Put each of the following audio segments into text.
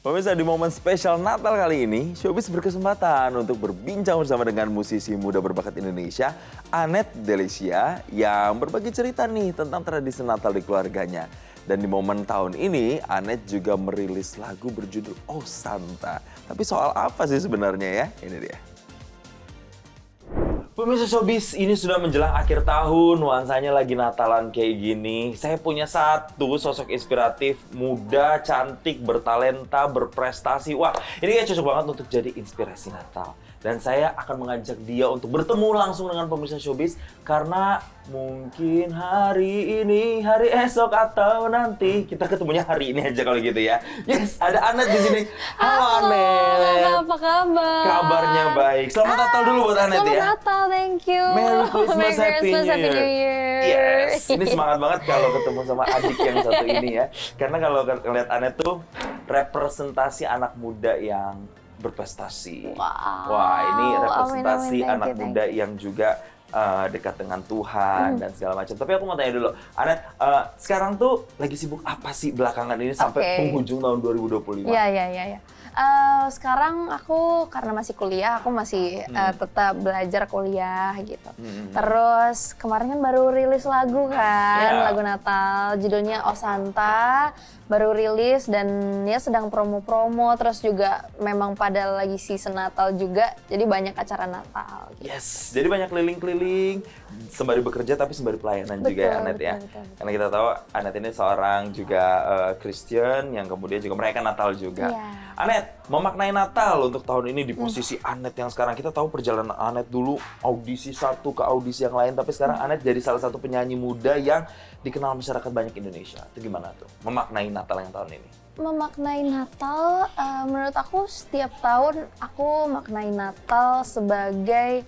Pemirsa, di momen spesial Natal kali ini, Showbiz berkesempatan untuk berbincang bersama dengan musisi muda berbakat Indonesia, Annette Delicia, yang berbagi cerita nih tentang tradisi Natal di keluarganya. Dan di momen tahun ini, Annette juga merilis lagu berjudul Oh Santa. Tapi soal apa sih sebenarnya ya? Ini dia. Pemirsa Showbiz, ini sudah menjelang akhir tahun, nuansanya lagi Natalan kayak gini. Saya punya satu sosok inspiratif, muda, cantik, bertalenta, berprestasi. Wah, ini kayak cocok banget untuk jadi inspirasi Natal. Dan saya akan mengajak dia untuk bertemu langsung dengan pemirsa Showbiz karena mungkin hari ini, hari esok atau nanti kita ketemunya hari ini aja kalau gitu ya. Yes, ada Annette di sini. Halo Annette. Apa kabar? Kabarnya baik. Selamat Natal dulu buat Annette ya. Selamat Natal, thank you. Merry Christmas, Happy New Year. Yes, ini semangat banget kalau ketemu sama adik yang satu ini ya. Karena kalau ngeliat Annette tuh representasi anak muda yang berprestasi. Wow. Wah, ini representasi Amin, anak muda yang juga dekat dengan Tuhan dan segala macam. Tapi aku mau tanya dulu, Annette, sekarang tuh lagi sibuk apa sih belakangan ini sampai penghujung tahun 2025? Iya. Sekarang aku karena masih kuliah, aku masih tetap belajar kuliah gitu. Terus kemarin kan baru rilis lagu kan, lagu Natal, judulnya Oh Santa, baru rilis dan ya sedang promo-promo. Terus juga memang pada lagi season Natal juga, jadi banyak acara Natal. Gitu. Yes, jadi banyak keliling-keliling, sembari bekerja tapi sembari pelayanan juga ya Annette ya. Betul. Karena kita tahu Annette ini seorang juga Christian yang kemudian juga merayakan Natal juga. Yeah. Annette, memaknai Natal untuk tahun ini di posisi Annette yang sekarang. Kita tahu perjalanan Annette dulu audisi satu ke audisi yang lain, tapi sekarang Annette jadi salah satu penyanyi muda yang dikenal masyarakat banyak Indonesia. Itu gimana tuh memaknai Natal yang tahun ini? Memaknai Natal, menurut aku setiap tahun aku maknai Natal sebagai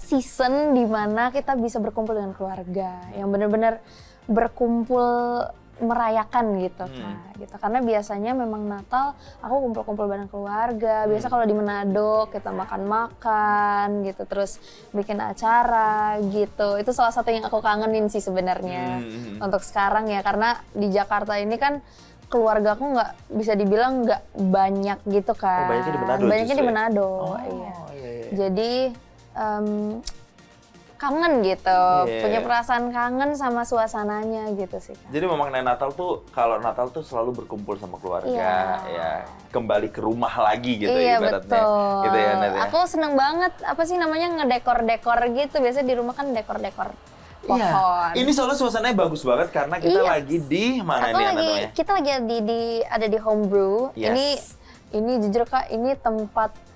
season di mana kita bisa berkumpul dengan keluarga, yang benar-benar berkumpul merayakan gitu kan, gitu. Karena biasanya memang Natal aku kumpul-kumpul bareng keluarga. Biasa kalau di Manado kita makan-makan gitu, terus bikin acara gitu. Itu salah satu yang aku kangenin sih sebenarnya untuk sekarang ya, karena di Jakarta ini kan keluarga aku nggak bisa dibilang nggak banyak gitu kan. Banyaknya di Manado. Banyaknya di Manado, iya. Jadi kangen gitu, punya perasaan kangen sama suasananya gitu sih kan. Jadi memaknai Natal tuh, kalau Natal tuh selalu berkumpul sama keluarga, ya kembali ke rumah lagi gitu ibaratnya. Betul. Gitu ya, Annette, ya? Aku seneng banget, ngedekor-dekor gitu, biasanya di rumah kan dekor-dekor pohon. Iya. Ini soalnya suasananya bagus banget karena kita lagi di mana nih Annette? Kita lagi ada di Homebrew. Yes. Ini jujur Kak, ini tempat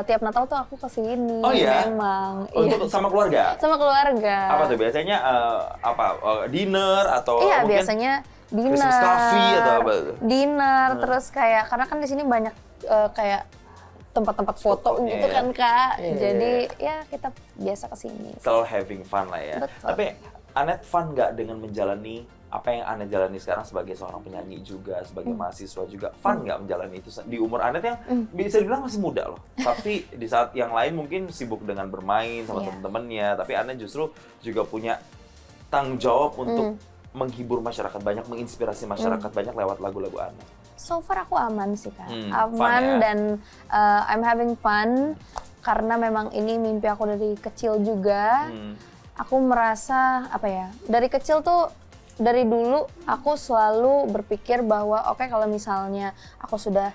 tiap Natal tuh aku kesini. Oh iya? Memang. Untuk sama keluarga? Sama keluarga. Apa tuh biasanya dinner atau iya, mungkin biasanya dinner. Christmas coffee atau apa tuh? Dinner, terus kayak karena kan di sini banyak kayak tempat-tempat foto gitu kan Kak. Jadi ya kita biasa kesini. Selalu having fun lah ya. Betul. Tapi Annette fun nggak dengan menjalani apa yang Annette jalani sekarang sebagai seorang penyanyi juga, sebagai mahasiswa juga? Fun nggak menjalani itu di umur Annette yang bisa dibilang masih muda loh. Tapi di saat yang lain mungkin sibuk dengan bermain sama temen-temennya. Tapi Annette justru juga punya tanggung jawab untuk menghibur masyarakat banyak, menginspirasi masyarakat banyak lewat lagu-lagu Annette. So far aku aman sih Kak, fun, ya? Dan I'm having fun karena memang ini mimpi aku dari kecil juga. Aku merasa dari kecil tuh, dari dulu aku selalu berpikir bahwa oke, kalau misalnya aku sudah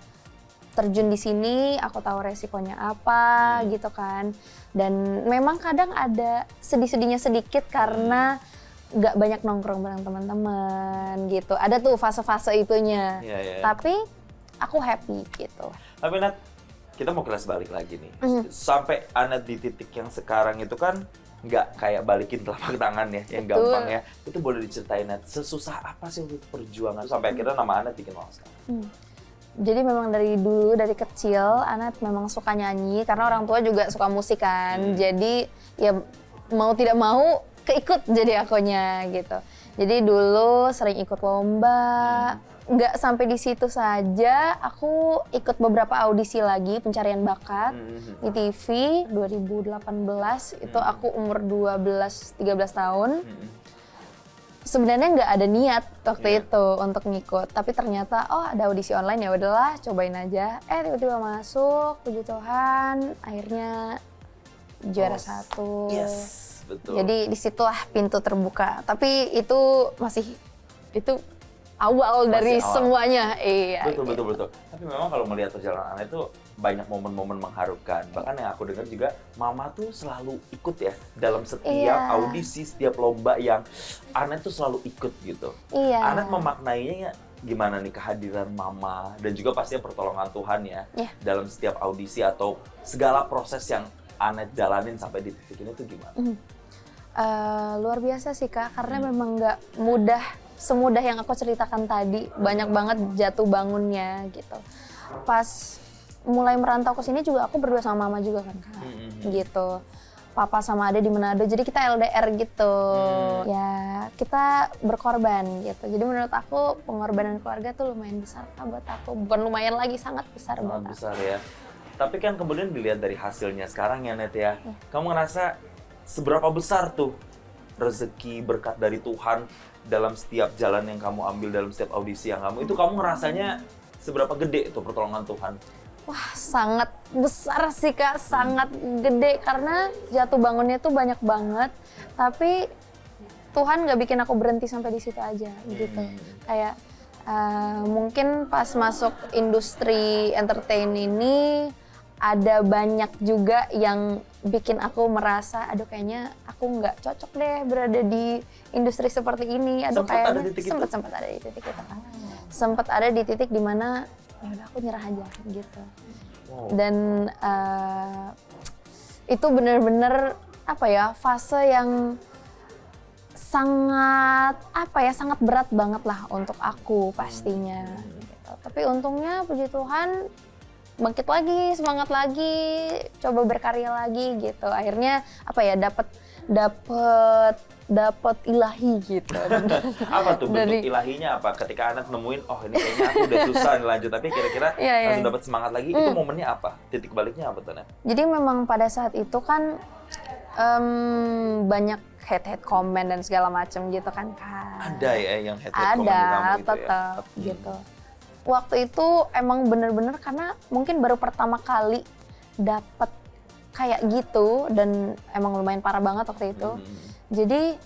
terjun di sini, aku tahu resikonya apa gitu kan. Dan memang kadang ada sedih-sedihnya sedikit karena nggak banyak nongkrong bareng teman-teman gitu. Ada tuh fase-fase itunya. Tapi aku happy gitu. Tapi Nat, kita mau kelas balik lagi nih. Sampai Annette di titik yang sekarang itu kan nggak kayak balikin telapak tangan ya, yang gampang ya. Itu boleh diceritain Nat, sesusah apa sih untuk perjuangan sampai akhirnya nama Annette dikenal sekarang? Jadi memang dari dulu, dari kecil Annette memang suka nyanyi karena orang tua juga suka musik kan. Jadi ya mau tidak mau keikut jadi akunya gitu. Jadi dulu sering ikut lomba. Nggak sampai di situ saja, aku ikut beberapa audisi lagi pencarian bakat di TV 2018. Itu aku umur 12-13 tahun. sebenarnya nggak ada niat waktu Iya. itu untuk ngikut, tapi ternyata oh ada audisi online, ya udahlah cobain aja. Tiba-tiba masuk, puji Tuhan, akhirnya juara satu. Yes, betul. Jadi disitulah pintu terbuka. Tapi itu itu awal dari awal. semuanya. Iya. Betul. Tapi memang kalau melihat perjalanan Anet tuh banyak momen-momen mengharukan. Bahkan yang aku dengar juga, Mama tuh selalu ikut ya dalam setiap Iya. audisi, setiap lomba yang Anet tuh selalu ikut gitu. Iya. Anet memaknainya gimana nih kehadiran Mama dan juga pastinya pertolongan Tuhan ya Iya. dalam setiap audisi atau segala proses yang Anet jalanin sampai di titik ini tuh gimana? Luar biasa sih Kak, karena memang nggak semudah yang aku ceritakan tadi. Banyak banget jatuh bangunnya gitu. Pas mulai merantau ke sini juga aku berdua sama Mama juga kan Kak, gitu. Papa sama Ade di Manado, jadi kita LDR gitu. Ya kita berkorban gitu. Jadi menurut aku pengorbanan keluarga tuh lumayan besar Kak buat aku. Bukan lumayan lagi, sangat besar buat Sangat aku. besar ya. Tapi kan kemudian dilihat dari hasilnya sekarang ya Net ya. Kamu ngerasa seberapa besar tuh rezeki berkat dari Tuhan dalam setiap jalan yang kamu ambil, dalam setiap audisi yang kamu ngerasanya seberapa gede tuh pertolongan Tuhan? Wah, sangat besar sih Kak, sangat gede karena jatuh bangunnya tuh banyak banget. Tapi Tuhan nggak bikin aku berhenti sampai di situ aja gitu. Kayak mungkin pas masuk industri entertain ini ada banyak juga yang bikin aku merasa, aduh kayaknya aku nggak cocok deh berada di industri seperti ini. Aduh Sempat ada kayaknya titik itu? sempat ada di titik itu kan. Sempat ada di titik dimana ya udah aku nyerah aja gitu. Wow. Dan itu benar-benar apa ya, fase yang sangat berat banget lah untuk aku pastinya. Gitu. Tapi untungnya puji Tuhan bangkit lagi, semangat lagi, coba berkarya lagi gitu. Akhirnya apa ya, dapat ilahi gitu. Apa tuh bentuk Dari- ilahinya apa? Ketika Anet nemuin, oh ini kayaknya aku udah susah nih lanjut, tapi kira-kira Iya, iya. langsung dapat semangat lagi, itu momennya apa? Titik baliknya apa tuh Net? Jadi memang pada saat itu kan banyak hate komen dan segala macam gitu kan Kak. Ada ya yang head comment ke kamu Ada, itu ya? tetap gitu. Waktu itu emang bener-bener karena mungkin baru pertama kali dapet kayak gitu dan emang lumayan parah banget waktu itu. Jadi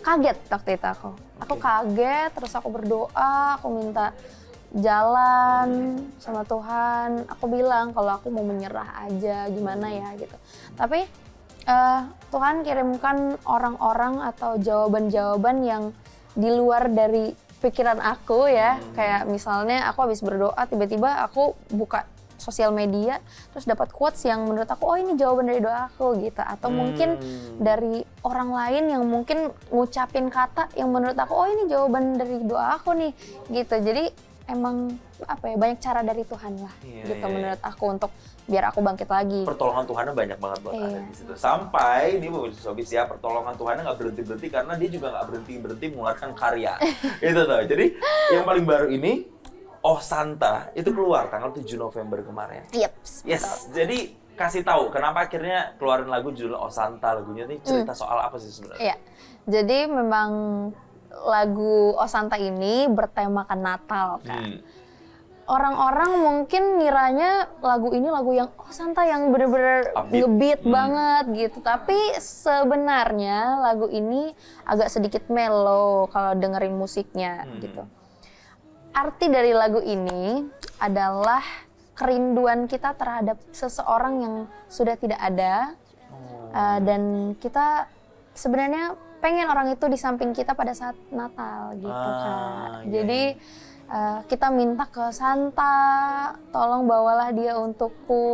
kaget waktu itu aku. Aku kaget, terus aku berdoa, aku minta jalan sama Tuhan. Aku bilang kalau aku mau menyerah aja, gimana ya gitu. Tapi Tuhan kirimkan orang-orang atau jawaban-jawaban yang di luar dari pikiran aku ya. Kayak misalnya aku habis berdoa, tiba-tiba aku buka sosial media, terus dapat quotes yang menurut aku, oh ini jawaban dari doa aku gitu. Atau mungkin dari orang lain yang mungkin ngucapin kata yang menurut aku, oh ini jawaban dari doa aku nih gitu. Jadi emang apa ya, banyak cara dari Tuhan lah gitu menurut aku untuk biar aku bangkit lagi. Pertolongan Tuhannya banyak banget buat Anet di situ. Sampai ini Sobis ya, pertolongan Tuhannya nggak berhenti karena dia juga nggak berhenti mengeluarkan karya. Itu tuh. Jadi yang paling baru ini, Oh Santa, itu keluar tanggal 7 November kemarin. Yes. Jadi kasih tahu kenapa akhirnya keluarin lagu judul Oh Santa. Lagunya ini cerita soal apa sih sebenarnya? Iya. Jadi memang lagu Oh Santa ini bertemakan Natal kan. Orang-orang mungkin ngiranya lagu ini lagu yang oh Santa yang bener-bener ngebeat banget gitu. Tapi sebenarnya lagu ini agak sedikit mellow kalau dengerin musiknya gitu. Arti dari lagu ini adalah kerinduan kita terhadap seseorang yang sudah tidak ada. Dan kita sebenarnya pengen orang itu di samping kita pada saat Natal gitu Kak. Jadi kita minta ke Santa, tolong bawalah dia untukku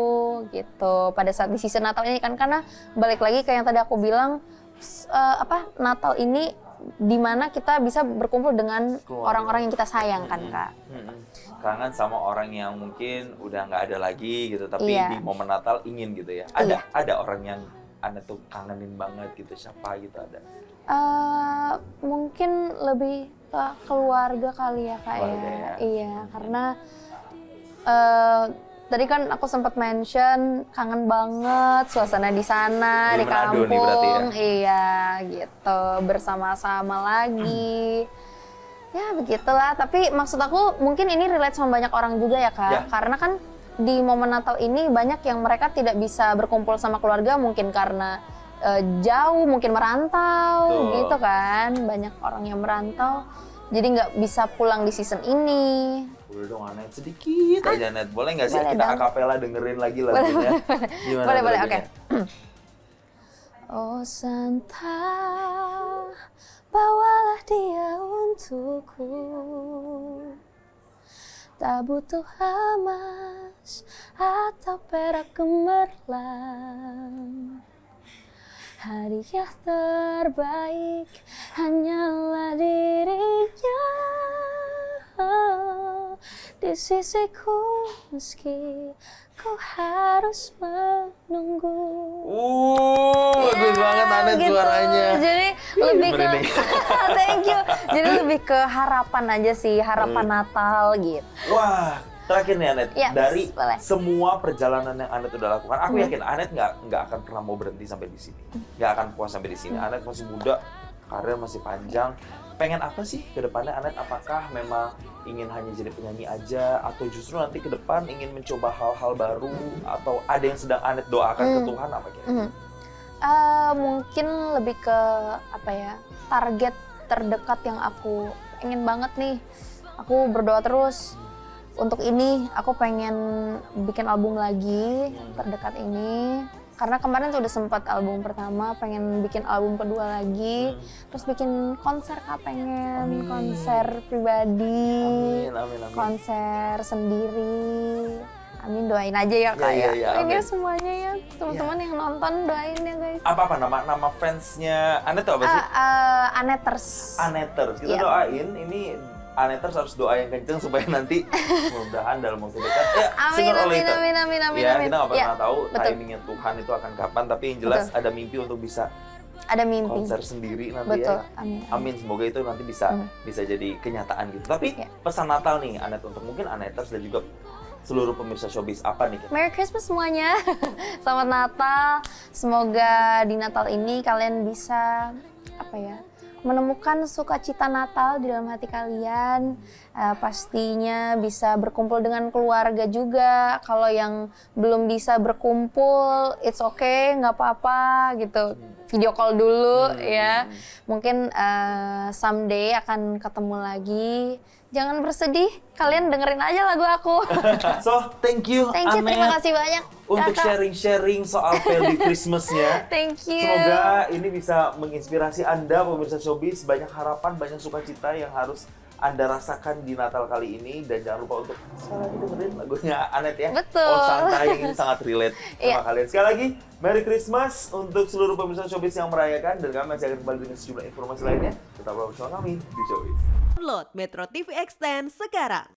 gitu pada saat di season Natal ini kan, karena balik lagi kayak yang tadi aku bilang Natal ini dimana kita bisa berkumpul dengan orang-orang yang kita sayang kan Kak. Kangen sama orang yang mungkin udah nggak ada lagi gitu, tapi di momen Natal ingin gitu ya. Ada orang yang Anda tuh kangenin banget gitu, siapa gitu ada? Mungkin lebih ke keluarga kali ya Kak ya. Iya, karena tadi kan aku sempat mention kangen banget suasana di sana, Di di Manado nih berarti kampung. ya? Iya, gitu. Bersama-sama lagi. Ya, begitulah. Tapi maksud aku mungkin ini relate sama banyak orang juga ya, Kak. Ya. Karena kan di momen Natal ini banyak yang mereka tidak bisa berkumpul sama keluarga mungkin karena jauh, mungkin merantau, Betul. gitu kan. Banyak orang yang merantau, jadi nggak bisa pulang di season ini. Boleh dong Anet, sedikit aja Net. Boleh nggak sih Boleh kita dong. akapela dengerin lagi lagunya? Gimana Boleh, tuh boleh, lagunya? Oh Santa, bawalah dia untukku. Tak butuh emas atau perak gemerlang. Hadiah terbaik hanyalah dirinya di sisiku meski ku harus menunggu. Bagus banget Anet Gitu. suaranya. Jadi lebih ke merinding. thank you. Jadi lebih ke harapan aja sih, harapan Natal gitu. Wah, terakhir nih Anet, Yes, dari boleh. semua perjalanan yang Anet udah lakukan, aku yakin Anet nggak akan pernah mau berhenti sampai di sini, nggak akan puas sampai di sini. Anet masih muda, karir masih panjang. Pengen apa sih ke depannya Anet? Apakah memang ingin hanya jadi penyanyi aja, atau justru nanti ke depan ingin mencoba hal-hal baru, atau ada yang sedang Anet doakan ke Tuhan apa kira-kira? Mungkin lebih ke apa ya, target terdekat yang aku pengen banget nih. Aku berdoa terus untuk ini. Aku pengen bikin album lagi terdekat ini. Karena kemarin tuh udah sempat album pertama, pengen bikin album kedua lagi. Terus bikin konser, Kak, pengen Amin. konser pribadi, Amin, amin, amin. konser sendiri. Amin, doain aja ya, Kak, Ya, ya. ya, Ini amin. semuanya ya, teman-teman yang nonton doain ya, guys. Apa nama fansnya Anet tuh apa sih? Aneters. Aneters. Kita Iya. doain ini Aneters harus doa yang kenceng supaya nanti mudah-mudahan dalam waktu dekat ya Amin, sooner or amin, later. amin, amin, amin, Ya, amin. kita nggak pernah Ya, tahu betul. timingnya Tuhan itu akan kapan, tapi yang jelas ada mimpi untuk bisa Ada mimpi. konser sendiri nanti Betul, ya. amin. Amin, semoga itu nanti bisa jadi kenyataan gitu. Tapi Ya. pesan Natal nih Anet untuk mungkin Aneters dan juga seluruh pemirsa showbiz apa nih? Merry Christmas semuanya. Selamat Natal. Semoga di Natal ini kalian bisa apa ya? Menemukan sukacita Natal di dalam hati kalian. Pastinya bisa berkumpul dengan keluarga juga. Kalau yang belum bisa berkumpul, it's okay, nggak apa-apa gitu. Video call dulu ya. Mungkin someday akan ketemu lagi. Jangan bersedih, kalian dengerin aja lagu aku. So, thank you Thank you, Anet terima kasih banyak. untuk Kakak. sharing-sharing soal value Christmas-nya. Thank you. Semoga ini bisa menginspirasi Anda, pemirsa showbiz. Banyak harapan, banyak sukacita yang harus Anda rasakan di Natal kali ini. Dan jangan lupa untuk sekali lagi dengerin lagunya Anet ya. Betul. Oh santai, ini sangat relate sama Iya. kalian. Sekali lagi, Merry Christmas untuk seluruh pemirsa showbiz yang merayakan. Dan kami masih akan kembali dengan sejumlah informasi lainnya. Tetaplah bersama kami di Showbiz. Download Metro TV Extend sekarang.